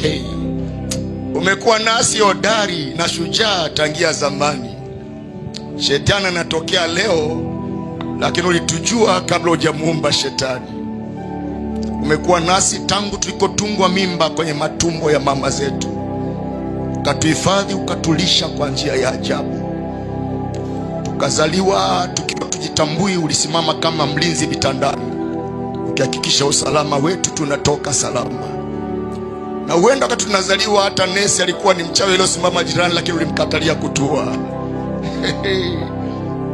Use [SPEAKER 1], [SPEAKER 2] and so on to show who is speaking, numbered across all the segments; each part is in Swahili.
[SPEAKER 1] Hey, umekuwa nasi hodari na shujaa tangia zamani. Shetani anatokea leo, lakini ulitujua kabla hujamuumba shetani. Umekuwa nasi tangu tulikotungwa mimba kwenye matumbo ya mama zetu, ukatuhifadhi, ukatulisha kwa njia ya ajabu. Tukazaliwa tukiwa tujitambui, ulisimama kama mlinzi vitandani, ukihakikisha usalama wetu, tunatoka salama. Na huenda wakati tunazaliwa hata nesi alikuwa ni mchawi aliyosimama jirani, lakini ulimkatalia kutua.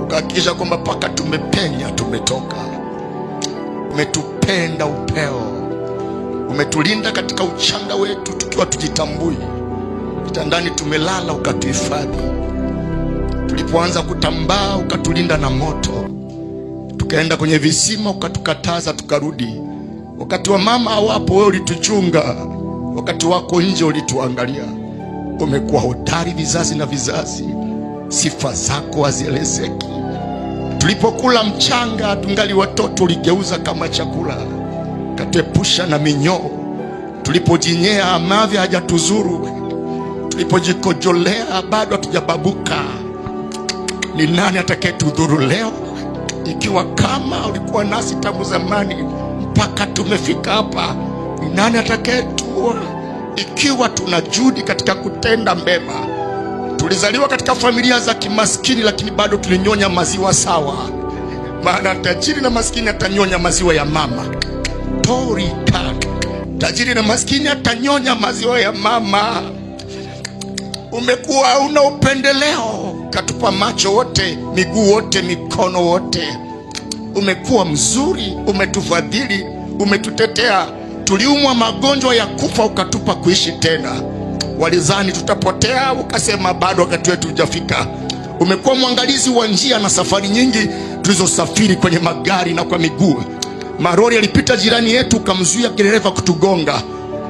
[SPEAKER 1] Ukahakikisha kwamba paka tumepenya, tumetoka. Umetupenda upeo, umetulinda katika uchanga wetu tukiwa tujitambui. Vitandani tumelala, ukatuhifadhi. Tulipoanza kutambaa, ukatulinda na moto. Tukaenda kwenye visima, ukatukataza, tukarudi. Wakati wa mama hawapo, wewe ulituchunga. Wakati wako nje, ulituangalia. Umekuwa hodari vizazi na vizazi, sifa zako hazielezeki. Tulipokula mchanga tungali watoto, uligeuza kama chakula, katuepusha na minyoo. Tulipojinyea, mavi hajatuzuru. Tulipojikojolea, bado hatujababuka. Ni nani atakayetudhuru leo? Ikiwa kama ulikuwa nasi tangu zamani mpaka tumefika hapa, ni nani atakayetua? Ikiwa tuna juhudi katika kutenda mema. Tulizaliwa katika familia za kimaskini, lakini bado tulinyonya maziwa sawa. Maana tajiri na maskini atanyonya maziwa ya mama. Tajiri na maskini atanyonya maziwa ya mama. Umekuwa una upendeleo, katupa macho wote, miguu wote, mikono wote. Umekuwa mzuri, umetufadhili, umetutetea. Tuliumwa magonjwa ya kufa, ukatupa kuishi tena. Walizani tutapotea, ukasema bado wakati wetu hujafika. Umekuwa mwangalizi wa njia na safari nyingi tulizosafiri kwenye magari na kwa miguu. Marori yalipita jirani yetu, ukamzuia dereva kutugonga.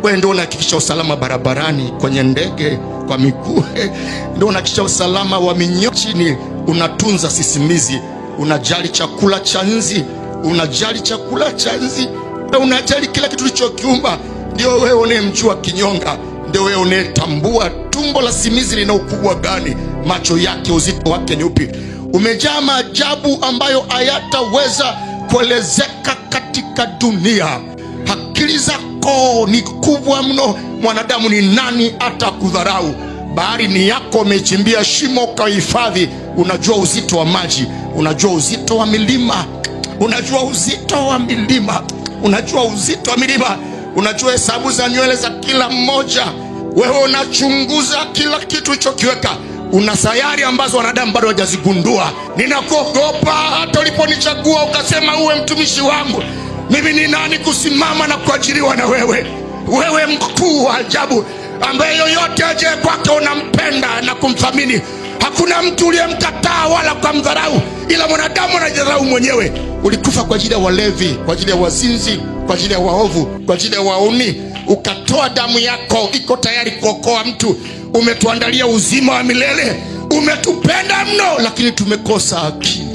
[SPEAKER 1] Wewe ndio unahakikisha usalama barabarani, kwenye ndege, kwa miguu. Ndio unahakikisha usalama wa minyoo chini. Unatunza sisimizi, unajali chakula cha nzi, unajali chakula cha nzi, unajali kila kitu ulichokiumba. Ndio wewe unayemjua kinyonga, ndio wewe unayetambua tumbo la simizi lina ukubwa gani, macho yake uzito wake ni upi. Umejaa maajabu ambayo hayataweza kuelezeka katika dunia. Akili zako ni kubwa mno, mwanadamu ni nani hata kudharau? Bahari ni yako, umechimbia shimo ukahifadhi. Unajua uzito wa maji, unajua uzito wa milima, unajua uzito wa milima, unajua uzito wa milima, unajua hesabu za nywele za kila mmoja. Wewe unachunguza kila kitu ulichokiweka. Una sayari ambazo wanadamu bado hawajazigundua. Ninakuogopa hata uliponichagua ukasema uwe mtumishi wangu. Mimi ni nani kusimama na kuajiriwa na wewe? Wewe mkuu wa ajabu, ambaye yoyote aje kwake unampenda na kumthamini. Hakuna mtu uliyemkataa wala kumdharau, ila mwanadamu anajidharau mwenyewe. Ulikufa kwa ajili ya walevi, kwa ajili ya wazinzi, kwa ajili ya waovu, kwa ajili ya wauni. Ukatoa damu yako, iko tayari kuokoa mtu. Umetuandalia uzima wa milele. Umetupenda mno, lakini tumekosa akili.